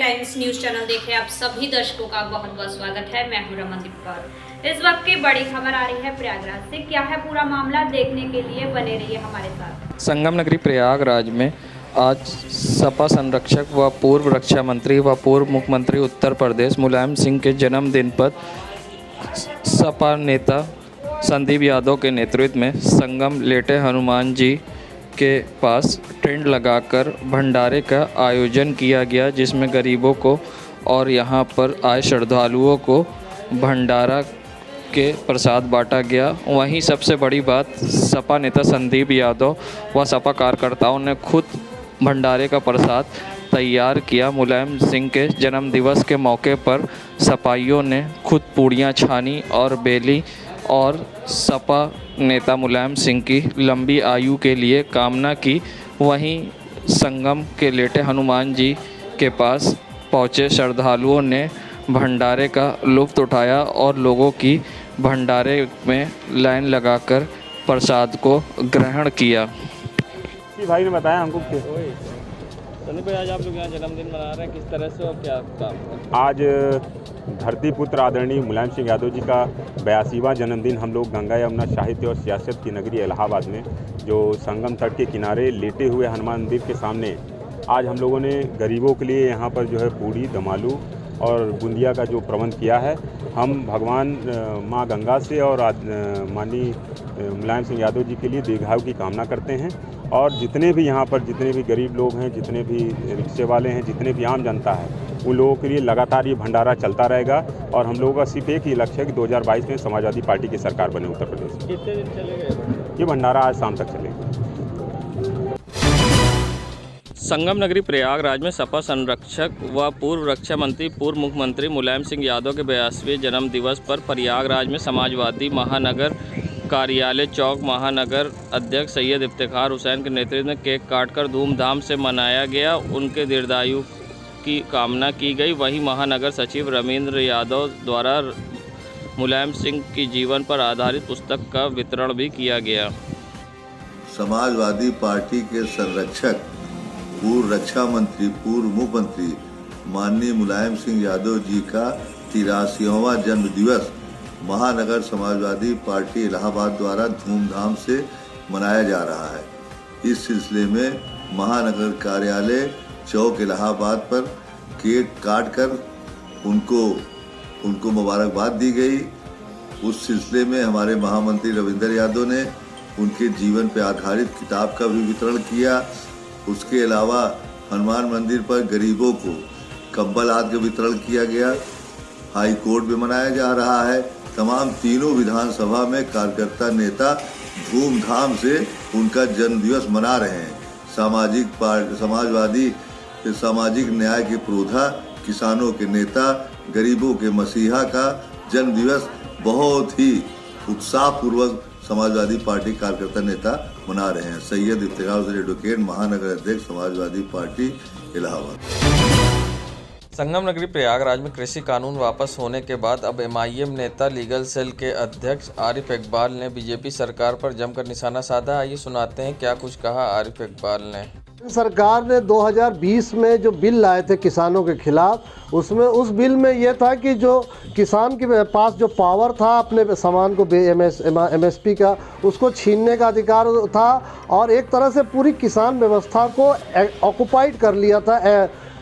Times news channel देख रहे आप सभी दर्शकों का बहुत बहुत स्वागत है। मैं हूं रमनदीप कौर। इस वक्त की बड़ी खबर आ रही है प्रयागराज से। क्या है पूरा मामला, देखने के लिए बने रहिए हमारे साथ। संगम नगरी प्रयागराज में आज सपा संरक्षक व पूर्व रक्षा मंत्री व पूर्व मुख्यमंत्री उत्तर प्रदेश मुलायम सिंह के जन्मदिन पर सपा नेता संदीप यादव के नेतृत्व में संगम लेटे हनुमान जी के पास टेंट लगाकर भंडारे का आयोजन किया गया, जिसमें गरीबों को और यहाँ पर आए श्रद्धालुओं को भंडारा के प्रसाद बांटा गया। वहीं सबसे बड़ी बात, सपा नेता संदीप यादव व सपा कार्यकर्ताओं ने खुद भंडारे का प्रसाद तैयार किया। मुलायम सिंह के जन्म दिवस के मौके पर सपाइयों ने खुद पूड़ियाँ छानी और बेली और सपा नेता मुलायम सिंह की लंबी आयु के लिए कामना की। वहीं संगम के लेटे हनुमान जी के पास पहुँचे श्रद्धालुओं ने भंडारे का लुत्फ़ उठाया और लोगों की भंडारे में लाइन लगाकर प्रसाद को ग्रहण किया। भाई ने बताया हमको कि संदीप भाई, आज आप लोग यहाँ जन्मदिन मना रहे हैं, किस तरह से और क्या काम? आज धरती पुत्र आदरणीय मुलायम सिंह यादव जी का 82वां जन्मदिन हम लोग गंगा यमुना साहित्य और सियासत की नगरी इलाहाबाद में जो संगम तट के किनारे लेटे हुए हनुमान मंदिर के सामने आज हम लोगों ने गरीबों के लिए यहाँ पर जो है पूड़ी, दमालू और बूंदिया का जो प्रबंध किया है। हम भगवान माँ गंगा से और माननीय मुलायम सिंह यादव जी के लिए दीर्घायु की कामना करते हैं। और जितने भी यहाँ पर जितने भी गरीब लोग हैं, जितने भी रिक्शे वाले हैं, जितने भी आम जनता है, उन लोगों के लिए लगातार ये भंडारा चलता रहेगा। और हम लोगों का सिर्फ एक ही लक्ष्य है कि 2022 में समाजवादी पार्टी की सरकार बने उत्तर प्रदेश में। कितने दिन चलेगा ये भंडारा? आज शाम तक चलेगा। संगम नगरी प्रयागराज में सपा संरक्षक व पूर्व रक्षा मंत्री पूर्व मुख्यमंत्री मुलायम सिंह यादव के 82वें जन्म दिवस पर प्रयागराज में समाजवादी महानगर कार्यालय चौक महानगर अध्यक्ष सैयद इफ्तिखार हुसैन के नेतृत्व में केक काटकर धूमधाम से मनाया गया। उनके दीर्घायु की कामना की गई। वहीं महानगर सचिव रविंद्र यादव द्वारा मुलायम सिंह की जीवन पर आधारित पुस्तक का वितरण भी किया गया। समाजवादी पार्टी के संरक्षक पूर्व रक्षा मंत्री पूर्व मुख्यमंत्री माननीय मुलायम सिंह यादव जी का 83वां जन्म दिवस महानगर समाजवादी पार्टी इलाहाबाद द्वारा धूमधाम से मनाया जा रहा है। इस सिलसिले में महानगर कार्यालय चौक इलाहाबाद पर केक काटकर उनको मुबारकबाद दी गई। उस सिलसिले में हमारे महामंत्री रविंद्र यादव ने उनके जीवन पर आधारित किताब का भी वितरण किया। उसके अलावा हनुमान मंदिर पर गरीबों को कंबल आदि का वितरण किया गया। हाई कोर्ट में मनाया जा रहा है। तमाम तीनों विधानसभा में कार्यकर्ता नेता धूमधाम से उनका जन्मदिवस मना रहे हैं। समाजवादी सामाजिक न्याय के पुरोधा, किसानों के नेता, गरीबों के मसीहा का जन्मदिवस बहुत ही उत्साहपूर्वक समाजवादी पार्टी कार्यकर्ता नेता मना रहे हैं। सैयद इफ्तिखार हुसैन एडवोकेट, महानगर अध्यक्ष समाजवादी पार्टी इलाहाबाद। संगम नगरी प्रयागराज में कृषि कानून वापस होने के बाद अब एमआईएम नेता लीगल सेल के अध्यक्ष आरिफ इकबाल ने बीजेपी सरकार पर जमकर निशाना साधा। आइए सुनाते हैं क्या कुछ कहा आरिफ इकबाल ने। सरकार ने 2020 में जो बिल लाए थे किसानों के खिलाफ, उसमें उस बिल में ये था कि जो किसान के पास जो पावर था अपने सामान को एमएसपी का, उसको छीनने का अधिकार था और एक तरह से पूरी किसान व्यवस्था को ऑक्युपाइड कर लिया था।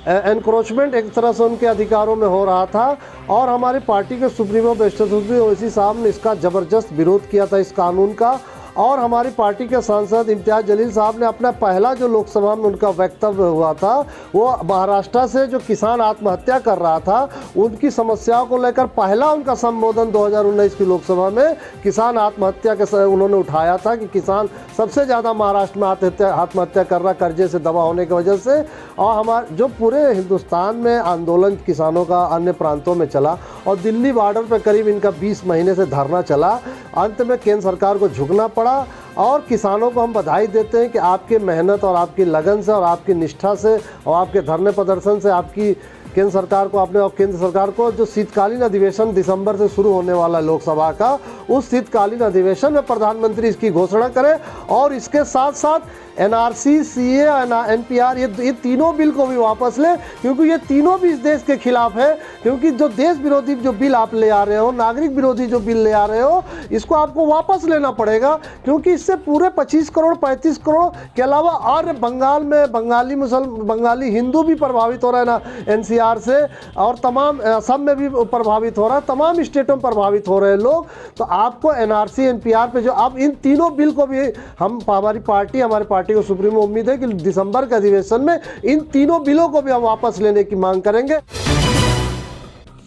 एनक्रोचमेंट एक तरह से उनके अधिकारों में हो रहा था और हमारी पार्टी के सुप्रीमो बैरिस्टर ओवैसी साहब ने इसका ज़बरदस्त विरोध किया था, इस कानून का। और हमारी पार्टी के सांसद इम्तियाज़ जलील साहब ने अपना पहला जो लोकसभा में उनका वक्तव्य हुआ था, वो महाराष्ट्र से जो किसान आत्महत्या कर रहा था उनकी समस्याओं को लेकर पहला उनका संबोधन 2019 की लोकसभा में किसान आत्महत्या के उन्होंने उठाया था कि किसान सबसे ज़्यादा महाराष्ट्र में आत्महत्या कर रहा, कर्जे से दबा होने की वजह से। और हमारे जो पूरे हिंदुस्तान में आंदोलन किसानों का अन्य प्रांतों में चला और दिल्ली बॉर्डर पर करीब इनका 20 महीने से धरना चला। अंत में केंद्र सरकार को झुकना पड़ा और किसानों को हम बधाई देते हैं कि आपकी मेहनत और आपकी लगन से और आपकी निष्ठा से और आपके धरने प्रदर्शन से आपकी केंद्र सरकार को आपने और केंद्र सरकार को जो शीतकालीन अधिवेशन दिसंबर से शुरू होने वाला लोकसभा का, उस शीतकालीन अधिवेशन में प्रधानमंत्री इसकी घोषणा करें और इसके साथ साथ NRC, CA, NPR ये तीनों बिल को भी वापस लें, क्योंकि ये तीनों भी इस देश के खिलाफ है। क्योंकि जो देश विरोधी जो बिल आप ले आ रहे हो, नागरिक विरोधी जो बिल ले आ रहे हो, इसको आपको वापस लेना पड़ेगा, क्योंकि इससे पूरे 25 करोड़ 35 करोड़ के अलावा और बंगाल में बंगाली हिंदू भी प्रभावित हो रहा है ना NCR से, और तमाम असम में भी प्रभावित हो रहा है, तमाम स्टेटों में प्रभावित हो रहे हैं लोग। तो आपको NRC, NPR पे जो अब इन तीनों बिल को भी हमारी पार्टी को सुप्रीमो उम्मीद है कि दिसंबर के अधिवेशन में इन तीनों बिलों को भी हम वापस लेने की मांग करेंगे।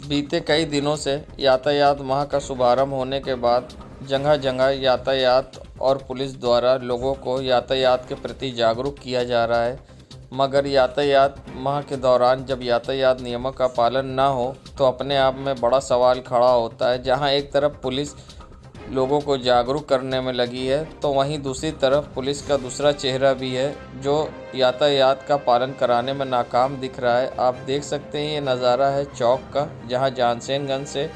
बीते कई दिनों से यातायात माह का शुभारंभ होने के बाद जगह जगह यातायात और पुलिस द्वारा लोगों को यातायात के प्रति जागरूक किया जा रहा है, मगर यातायात माह के दौरान जब यातायात नियमों का पालन ना हो तो अपने आप में बड़ा सवाल खड़ा होता है। जहां एक तरफ पुलिस लोगों को जागरूक करने में लगी है, तो वहीं दूसरी तरफ पुलिस का दूसरा चेहरा भी है जो यातायात का पालन कराने में नाकाम दिख रहा है। आप देख सकते हैं ये नज़ारा है चौक का, जहां जानसेनगंज से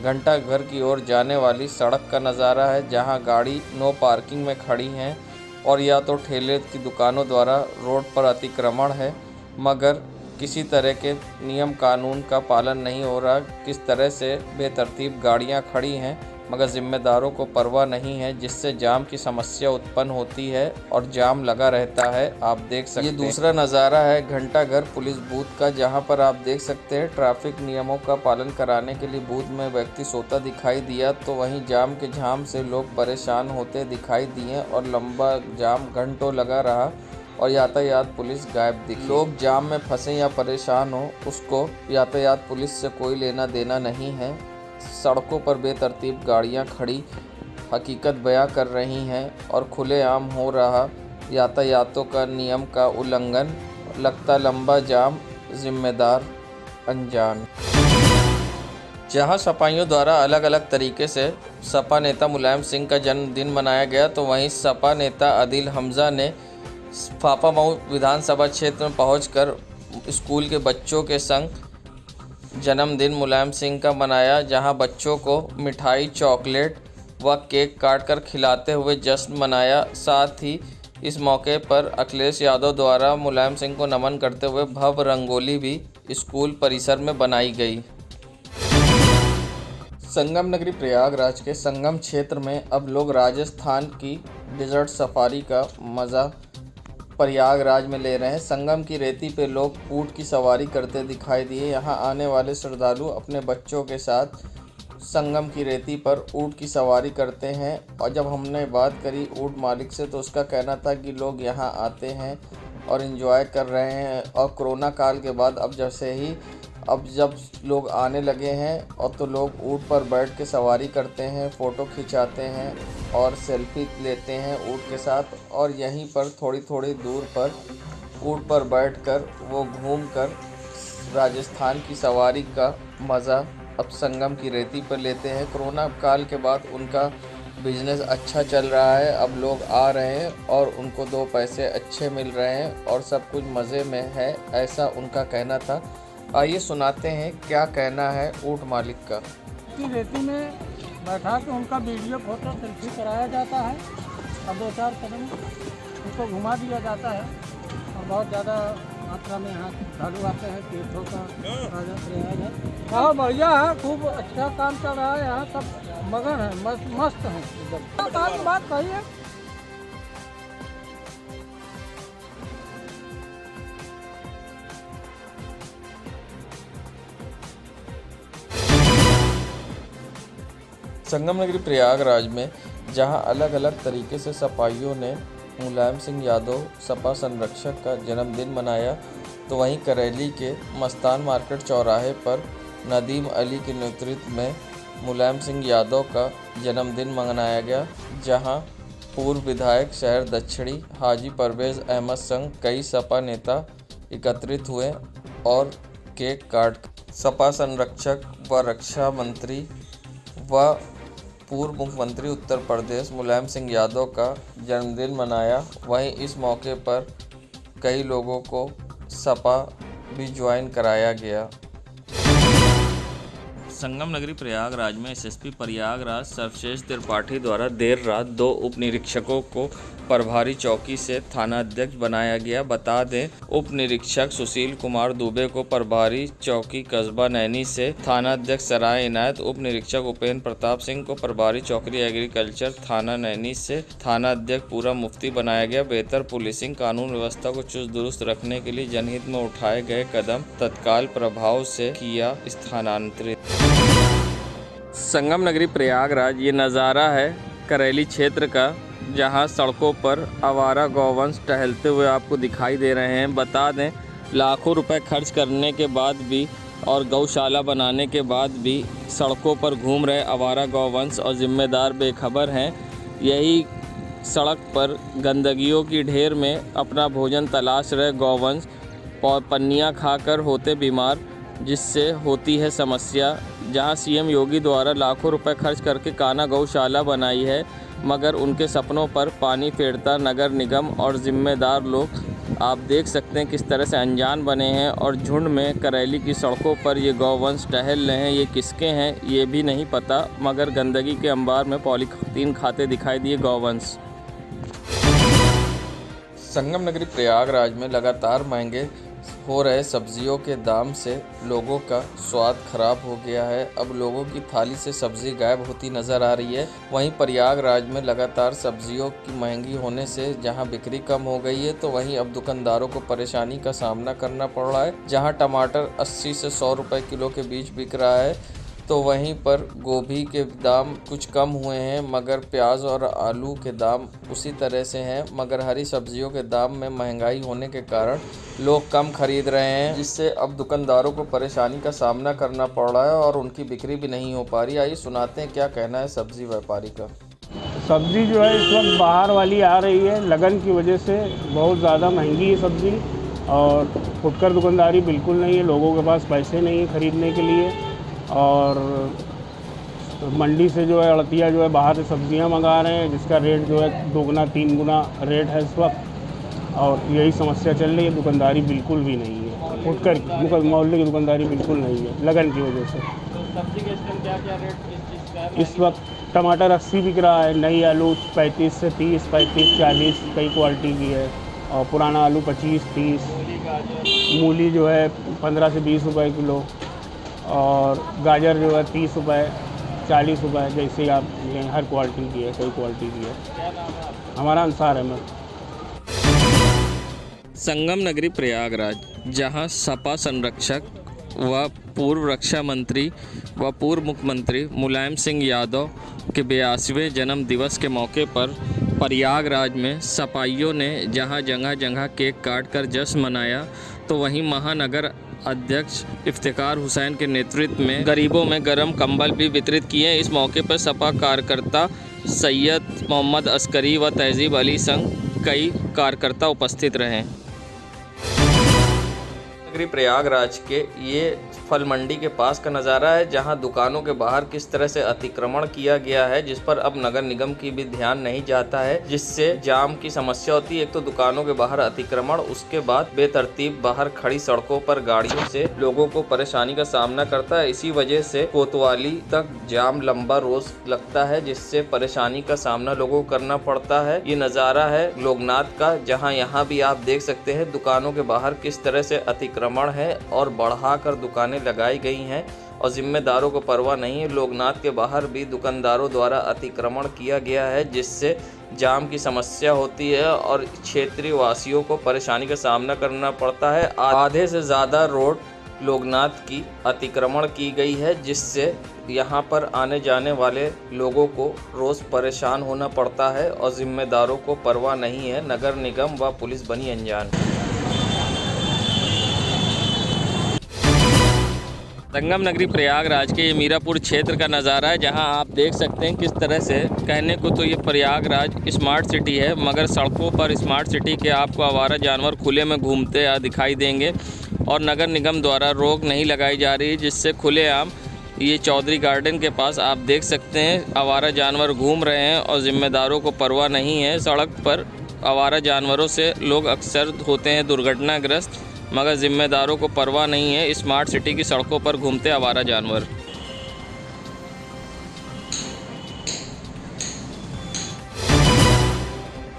घंटाघर की ओर जाने वाली सड़क का नज़ारा है, जहां गाड़ी नो पार्किंग में खड़ी हैं और या तो ठेले की दुकानों द्वारा रोड पर अतिक्रमण है, मगर किसी तरह के नियम कानून का पालन नहीं हो रहा। किस तरह से बेतरतीब गाड़ियां खड़ी हैं, मगर जिम्मेदारों को परवाह नहीं है, जिससे जाम की समस्या उत्पन्न होती है और जाम लगा रहता है। आप देख सकते हैं ये दूसरा नज़ारा है घंटाघर पुलिस बूथ का, जहां पर आप देख सकते हैं ट्रैफिक नियमों का पालन कराने के लिए बूथ में व्यक्ति सोता दिखाई दिया, तो वहीं जाम के झाम से लोग परेशान होते दिखाई दिए और लंबा जाम घंटों लगा रहा और यातायात पुलिस गायब दिखी। लोग जाम में फंसे या परेशान हो, उसको यातायात पुलिस से कोई लेना देना नहीं है। सड़कों पर बेतरतीब गाड़ियां खड़ी हकीकत बयां कर रही हैं और खुलेआम हो रहा यातायातों का नियम का उल्लंघन। लगता लंबा जाम, जिम्मेदार अनजान। जहां सपाइयों द्वारा अलग अलग तरीके से सपा नेता मुलायम सिंह का जन्मदिन मनाया गया, तो वहीं सपा नेता आदिल हमजा ने फाफामऊ विधानसभा क्षेत्र में पहुंचकर स्कूल के बच्चों के संग जन्मदिन मुलायम सिंह का मनाया, जहां बच्चों को मिठाई, चॉकलेट व केक काटकर खिलाते हुए जश्न मनाया। साथ ही इस मौके पर अखिलेश यादव द्वारा मुलायम सिंह को नमन करते हुए भव्य रंगोली भी स्कूल परिसर में बनाई गई। संगम नगरी प्रयागराज के संगम क्षेत्र में अब लोग राजस्थान की डेजर्ट सफारी का मज़ा प्रयागराज में ले रहे हैं। संगम की रेती पे लोग ऊंट की सवारी करते दिखाई दिए। यहां आने वाले श्रद्धालु अपने बच्चों के साथ संगम की रेती पर ऊंट की सवारी करते हैं। और जब हमने बात करी ऊंट मालिक से, तो उसका कहना था कि लोग यहां आते हैं और एंजॉय कर रहे हैं। और कोरोना काल के बाद अब जब लोग आने लगे हैं और तो लोग ऊंट पर बैठ के सवारी करते हैं, फ़ोटो खिंचाते हैं और सेल्फी लेते हैं ऊंट के साथ। और यहीं पर थोड़ी थोड़ी दूर पर ऊंट पर बैठकर वो घूमकर राजस्थान की सवारी का मज़ा अब संगम की रेती पर लेते हैं। कोरोना काल के बाद उनका बिजनेस अच्छा चल रहा है, अब लोग आ रहे हैं और उनको 2 पैसे अच्छे मिल रहे हैं और सब कुछ मज़े में है, ऐसा उनका कहना था। आइए सुनाते हैं क्या कहना है ऊंट मालिक का। रेती में बैठा के उनका वीडियो फोटो सेल्फी कराया जाता है और 2-4 कदम उनको घुमा दिया जाता है। और बहुत ज़्यादा मात्रा में यहाँ श्रद्धालु आते हैं तीर्थों का प्रयाग है। हाँ बढ़िया है, खूब अच्छा काम चल रहा है, यहाँ सब मगन है, मस्त हैं एकदम। बात कहिए। संगम नगरी प्रयागराज में जहां अलग अलग तरीके से सपाइयों ने मुलायम सिंह यादव सपा संरक्षक का जन्मदिन मनाया, तो वहीं करेली के मस्तान मार्केट चौराहे पर नदीम अली के नेतृत्व में मुलायम सिंह यादव का जन्मदिन मनाया गया, जहां पूर्व विधायक शहर दक्षिणी हाजी परवेज़ अहमद संग कई सपा नेता एकत्रित हुए और केक काट सपा संरक्षक व रक्षा मंत्री व पूर्व मुख्यमंत्री उत्तर प्रदेश मुलायम सिंह यादव का जन्मदिन मनाया। वहीं इस मौके पर कई लोगों को सपा भी ज्वाइन कराया गया। संगम नगरी प्रयागराज में एसएसपी प्रयागराज सर्वश्रेष्ठ त्रिपाठी द्वारा देर रात 2 उप निरीक्षकों को प्रभारी चौकी से थाना अध्यक्ष बनाया गया। बता दें, उप निरीक्षक सुशील कुमार दुबे को प्रभारी चौकी कस्बा नैनी से, थाना अध्यक्ष सराय इनायत उप निरीक्षक उपेंद्र प्रताप सिंह को प्रभारी चौकी एग्रीकल्चर थाना नैनी से, थाना अध्यक्ष पूरा मुफ्ती बनाया गया। बेहतर पुलिसिंग कानून व्यवस्था को चुस्त दुरुस्त रखने के लिए जनहित में उठाए गए कदम तत्काल प्रभाव से किया स्थानांतरित। संगम नगरी प्रयागराज ये नज़ारा है करेली क्षेत्र का, जहां सड़कों पर आवारा गौवंश टहलते हुए आपको दिखाई दे रहे हैं। बता दें, लाखों रुपए खर्च करने के बाद भी और गौशाला बनाने के बाद भी सड़कों पर घूम रहे आवारा गौवंश और जिम्मेदार बेखबर हैं। यही सड़क पर गंदगियों की ढेर में अपना भोजन तलाश रहे गौवंश पन्नियाँ खाकर होते बीमार, जिससे होती है समस्या। जहां सीएम योगी द्वारा लाखों रुपए खर्च करके कान्हा गौशाला बनाई है, मगर उनके सपनों पर पानी फेरता नगर निगम और जिम्मेदार लोग आप देख सकते हैं किस तरह से अनजान बने हैं और झुंड में करेली की सड़कों पर ये गौवंश टहल रहे हैं। ये किसके हैं ये भी नहीं पता, मगर गंदगी के अंबार में पॉलीथीन खाते दिखाई दिए गौवंश। संगम नगरी प्रयागराज में लगातार महंगे हो रहे सब्जियों के दाम से लोगों का स्वाद खराब हो गया है। अब लोगों की थाली से सब्जी गायब होती नज़र आ रही है। वहीं प्रयागराज में लगातार सब्जियों की महंगी होने से जहां बिक्री कम हो गई है, तो वहीं अब दुकानदारों को परेशानी का सामना करना पड़ रहा है। जहां टमाटर 80 से 100 रुपये किलो के बीच बिक रहा है, तो वहीं पर गोभी के दाम कुछ कम हुए हैं, मगर प्याज और आलू के दाम उसी तरह से हैं। मगर हरी सब्जियों के दाम में महंगाई होने के कारण लोग कम खरीद रहे हैं, जिससे अब दुकानदारों को परेशानी का सामना करना पड़ रहा है और उनकी बिक्री भी नहीं हो पा रही। आइए सुनाते हैं क्या कहना है सब्जी व्यापारी का। सब्जी जो है इस वक्त बाहर वाली आ रही है, लगन की वजह से बहुत ज़्यादा महंगी है सब्ज़ी, और फुटकर दुकानदारी बिल्कुल नहीं है। लोगों के पास पैसे नहीं है खरीदने के लिए, और मंडी से जो है अड़तिया जो है बाहर से सब्जियां मंगा रहे हैं, जिसका रेट जो है 2 गुना 3 गुना रेट है इस वक्त, और यही समस्या चल रही है। दुकानदारी बिल्कुल भी नहीं है, फुटकर की मोहल्ले की दुकानदारी बिल्कुल नहीं है लगन की वजह से। तो सब्जी के इस टाइम क्या क्या रेट किस चीज़ का है? इस वक्त टमाटर 80 बिक रहा है, नई आलू 35 से 30, 35, 40 कई क्वालिटी की है, और पुराना आलू 25, 30। मूली जो है 15 से 20 रुपये किलो, और गाजर जो है 30 रुपये, 40 रुपये, जैसे आप लें, हर क्वालिटी की है, कई क्वालिटी की है। क्या नाम है आपका? हमारा अंसार अहमद। संगम नगरी प्रयागराज, जहां सपा संरक्षक व पूर्व रक्षा मंत्री व पूर्व मुख्यमंत्री मुलायम सिंह यादव के 82वें जन्म दिवस के मौके पर प्रयागराज में सपाइयों ने जहां जगह जगह केक काट कर जश्न मनाया, तो वहीं महानगर अध्यक्ष इफ्तिकार हुसैन के नेतृत्व में गरीबों में गर्म कंबल भी वितरित किए। इस मौके पर सपा कार्यकर्ता सैयद मोहम्मद अस्करी व तहजीब अली संग कई कार्यकर्ता उपस्थित रहे। नगरी प्रयागराज के ये फल मंडी के पास का नज़ारा है, जहां दुकानों के बाहर किस तरह से अतिक्रमण किया गया है, जिस पर अब नगर निगम की भी ध्यान नहीं जाता है, जिससे जाम की समस्या होती है। एक तो दुकानों के बाहर अतिक्रमण, उसके बाद बेतरतीब बाहर खड़ी सड़कों पर गाड़ियों से लोगों को परेशानी का सामना करता है। इसी वजह से कोतवाली तक जाम लंबा रोज लगता है, जिससे परेशानी का सामना लोगों को करना पड़ता है। ये नज़ारा है लोकनाथ का, जहाँ यहाँ भी आप देख सकते हैं दुकानों के बाहर किस तरह से अतिक्रमण है और बढ़ाकर दुकानें लगाई गई हैं, और जिम्मेदारों को परवाह नहीं है। लोकनाथ के बाहर भी दुकानदारों द्वारा अतिक्रमण किया गया है, जिससे जाम की समस्या होती है और क्षेत्रीय वासियों को परेशानी का सामना करना पड़ता है। आधे से ज़्यादा रोड लोकनाथ की अतिक्रमण की गई है, जिससे यहाँ पर आने जाने वाले लोगों को रोज़ परेशान होना पड़ता है और जिम्मेदारों को परवाह नहीं है। नगर निगम व पुलिस बनी अनजान। संगम नगरी प्रयागराज के ये मीरापुर क्षेत्र का नज़ारा है, जहां आप देख सकते हैं किस तरह से, कहने को तो ये प्रयागराज स्मार्ट सिटी है, मगर सड़कों पर स्मार्ट सिटी के आपको आवारा जानवर खुले में घूमते दिखाई देंगे, और नगर निगम द्वारा रोक नहीं लगाई जा रही, जिससे खुलेआम ये चौधरी गार्डन के पास आप देख सकते हैं आवारा जानवर घूम रहे हैं और जिम्मेदारों को परवाह नहीं है। सड़क पर आवारा जानवरों से लोग अक्सर होते हैं दुर्घटनाग्रस्त, मगर जिम्मेदारों को परवाह नहीं है स्मार्ट सिटी की सड़कों पर घूमते आवारा जानवर।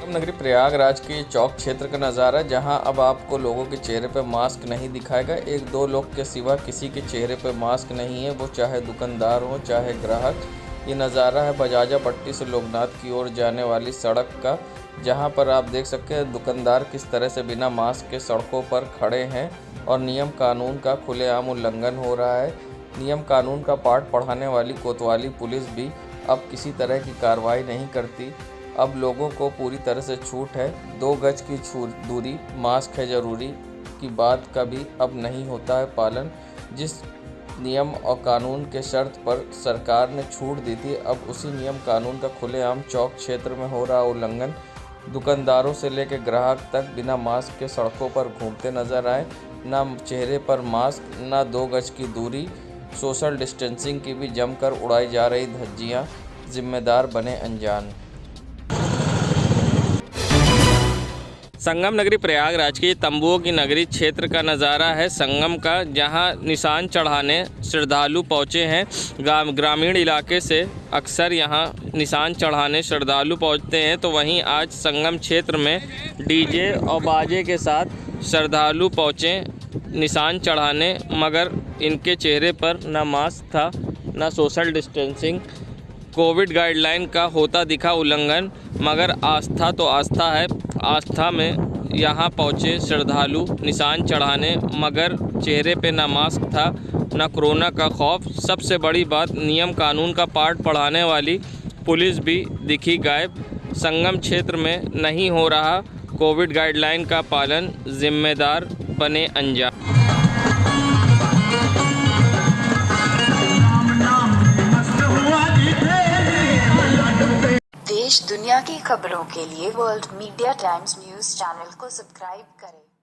नगरी प्रयागराज के चौक क्षेत्र का नज़ारा, जहां अब आपको लोगों के चेहरे पर मास्क नहीं दिखाएगा। एक दो लोग के सिवा किसी के चेहरे पर मास्क नहीं है, वो चाहे दुकानदार हो चाहे ग्राहक। ये नज़ारा है बजाजा पट्टी से लोकनाथ की ओर जाने वाली सड़क का, जहां पर आप देख सकते हैं दुकानदार किस तरह से बिना मास्क के सड़कों पर खड़े हैं और नियम कानून का खुलेआम उल्लंघन हो रहा है। नियम कानून का पाठ पढ़ाने वाली कोतवाली पुलिस भी अब किसी तरह की कार्रवाई नहीं करती। अब लोगों को पूरी तरह से छूट है। 2 गज की दूरी, मास्क है ज़रूरी की बात का भी अब नहीं होता है पालन। जिस नियम और कानून के शर्त पर सरकार ने छूट दी थी, अब उसी नियम कानून का खुलेआम चौक क्षेत्र में हो रहा उल्लंघन। दुकानदारों से लेकर ग्राहक तक बिना मास्क के सड़कों पर घूमते नजर आए। ना चेहरे पर मास्क, ना 2 गज की दूरी, सोशल डिस्टेंसिंग की भी जमकर उड़ाई जा रही धज्जियाँ। जिम्मेदार बने अनजान। संगम नगरी प्रयागराज की तंबुओं की नगरी क्षेत्र का नज़ारा है संगम का, जहां निशान चढ़ाने श्रद्धालु पहुंचे हैं। ग्रामीण इलाके से अक्सर यहां निशान चढ़ाने श्रद्धालु पहुंचते हैं, तो वहीं आज संगम क्षेत्र में डीजे और बाजे के साथ श्रद्धालु पहुंचे निशान चढ़ाने, मगर इनके चेहरे पर न मास्क था न सोशल डिस्टेंसिंग। कोविड गाइडलाइन का होता दिखा उल्लंघन, मगर आस्था तो आस्था है। आस्था में यहाँ पहुँचे श्रद्धालु निशान चढ़ाने, मगर चेहरे पे ना मास्क था ना कोरोना का खौफ। सबसे बड़ी बात, नियम कानून का पाठ पढ़ाने वाली पुलिस भी दिखी गायब। संगम क्षेत्र में नहीं हो रहा कोविड गाइडलाइन का पालन, जिम्मेदार बने अनजान। देश दुनिया की खबरों के लिए world media times news channel को सब्सक्राइब करें।